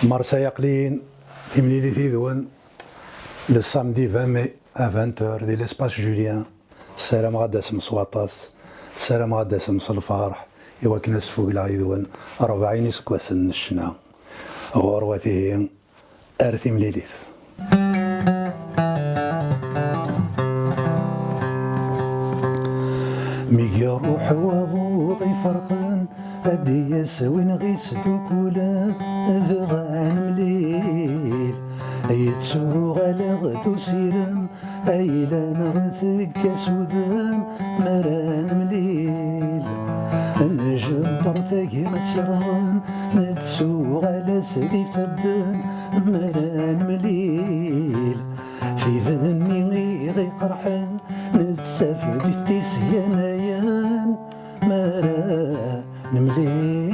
Marseille Aqlin, Timlili Tidouan, le samedi 20 mai à 20h ديال l'espace Julien. السلام غادا اسم صواطاس، السلام غادا اسم الفرح، إوا كنا سفوق العيدوان 40 سكواسن الشنا غروته أرثي مليليث. ميجي روح وغوضي فرقان هدي يسوين غيس دوكولا ذغان مليل يتسوغ على غدو سيرم أيلا نغثك سودام مران مليل نجبر ثاقي متسرزان نتسوغ على سدي فدان مران مليل في ذني غيغي قرحان نتسافر دي ثتيس ينايان مران مليل.